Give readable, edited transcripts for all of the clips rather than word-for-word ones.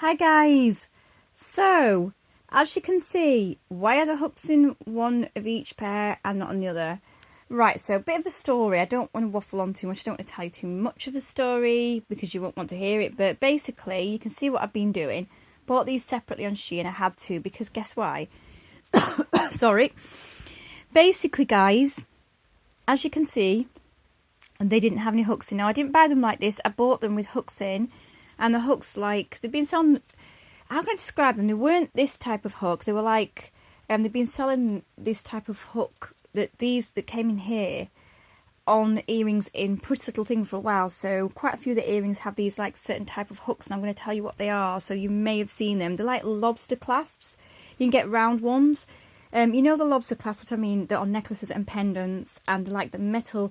Hi guys! So, as you can see, why are the hooks in one of each pair and not on the other? Right, so a bit of a story. I don't want to waffle on too much. I don't want to tell you too much of a story because you won't want to hear it. But basically, you can see what I've been doing. Bought these separately on Shein. I had to because guess why? Sorry. Basically, guys, as you can see, they didn't have any hooks in. Now, I didn't buy them like this. I bought them with hooks in. And the hooks, like, they've been selling, how can I describe them? They weren't this type of hook. They were like, they've been selling this type of hook, that came in here on earrings in Pretty Little Thing for a while. So quite a few of the earrings have these, like, certain type of hooks. And I'm going to tell you what they are. So you may have seen them. They're like lobster clasps. You can get round ones. You know the lobster clasp, what I mean? They're on necklaces and pendants. And they're like the metal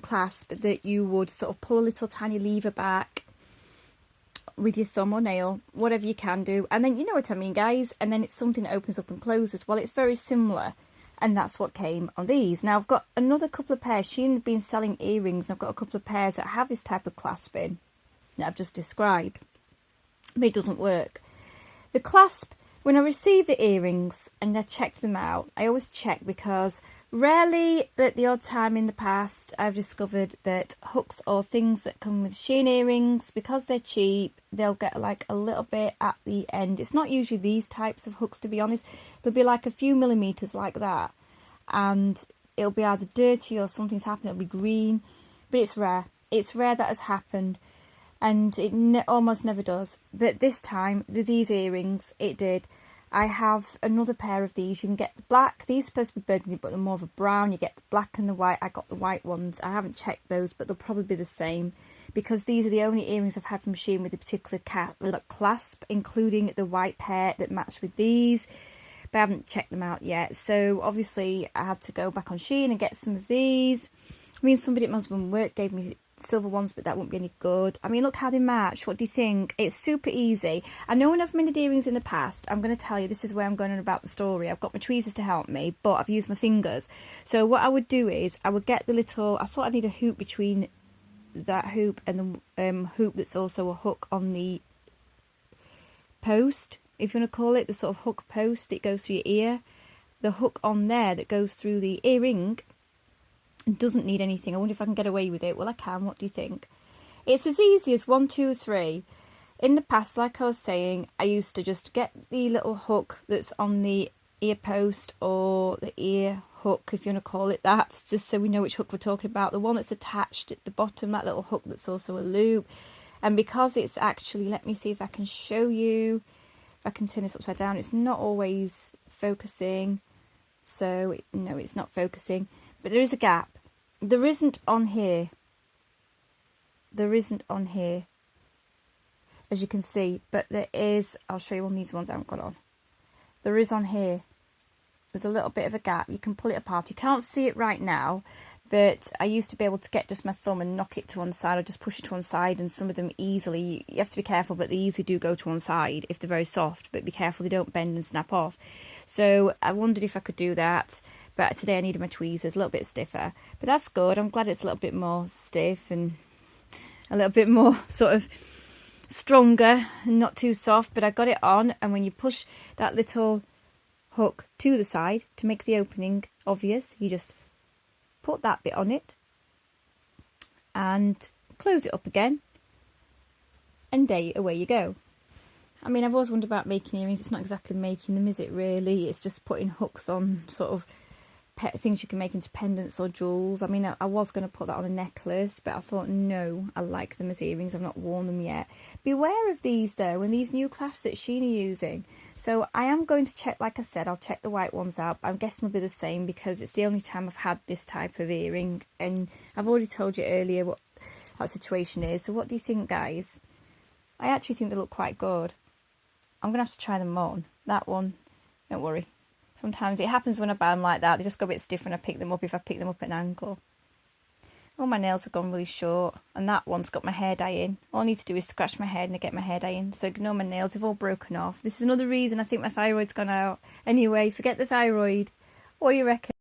clasp that you would sort of pull a little tiny lever back with your thumb or nail, whatever you can do, and then you know what I mean, guys, and then it's something that opens up and closes. Well, it's very similar, and that's what came on these. Now I've got another couple of pairs. She's been selling earrings, and I've got a couple of pairs that have this type of clasping that I've just described, but it doesn't work. The clasp, when I receive the earrings and I checked them out, I always check because rarely, but the odd time in the past, I've discovered that hooks or things that come with Shein earrings, because they're cheap, they'll get like a little bit at the end. It's not usually these types of hooks, to be honest. There'll be like a few millimeters like that, and it'll be either dirty or something's happened. It'll be green, but it's rare. It's rare that has happened, and it almost never does. But this time, these earrings, it did. I have another pair of these. You can get the black. These are supposed to be burgundy, but they're more of a brown. You get the black and the white. I got the white ones. I haven't checked those, but they'll probably be the same, because these are the only earrings I've had from Shein with a particular clasp, including the white pair that match with these, but I haven't checked them out yet. So obviously I had to go back on Shein and get some of these. I mean, somebody at my husband's work gave me silver ones, but that won't be any good. I mean, look how they match. What do you think? It's super easy. I know when I've made earrings in the past, I'm going to tell you, this is where I'm going on about the story. I've got my tweezers to help me, but I've used my fingers. So what I would do is I would get the little, I thought I'd need a hoop between that hoop and the hoop that's also a hook on the post, if you want to call it, the sort of hook post that goes through your ear. The hook on there that goes through the earring doesn't need anything. I wonder if I can get away with it. Well, I can. What do you think? It's as easy as 1, 2, 3. In the past, like I was saying, I used to just get the little hook that's on the ear post, or the ear hook, if you want to call it that, just so we know which hook we're talking about. The one that's attached at the bottom, that little hook that's also a loop. And because it's actually, let me see if I can show you. If I can turn this upside down, it's not always focusing. So, no, it's not focusing. But there is a gap. There isn't on here. There isn't on here, as you can see. But there is, I'll show you on these ones I haven't got on. There is on here. There's a little bit of a gap. You can pull it apart. You can't see it right now, but I used to be able to get just my thumb and knock it to one side, or just push it to one side, and some of them easily, you have to be careful, but they easily do go to one side if they're very soft, but be careful they don't bend and snap off. So I wondered if I could do that. But today I needed my tweezers, a little bit stiffer. But that's good. I'm glad it's a little bit more stiff and a little bit more sort of stronger and not too soft. But I got it on, and when you push that little hook to the side to make the opening obvious, you just put that bit on it and close it up again. And away you go. I mean, I've always wondered about making earrings. It's not exactly making them, is it really? It's just putting hooks on sort of things you can make into pendants or jewels. I mean, I was going to put that on a necklace, but I thought, no, I like them as earrings. I've not worn them yet. Beware of these, though, and these new clasps that Shein are using. So I am going to check, like I said, I'll check the white ones out. I'm guessing they'll be the same, because it's the only time I've had this type of earring. And I've already told you earlier what that situation is. So what do you think, guys? I actually think they look quite good. I'm going to have to try them on. That one, don't worry. Sometimes it happens when I buy them like that. They just go a bit stiff when I pick them up, if I pick them up at an angle. All my nails have gone really short. And that one's got my hair dye in. All I need to do is scratch my head and I get my hair dye in. So ignore my nails. They've all broken off. This is another reason I think my thyroid's gone out. Anyway, forget the thyroid. What do you reckon?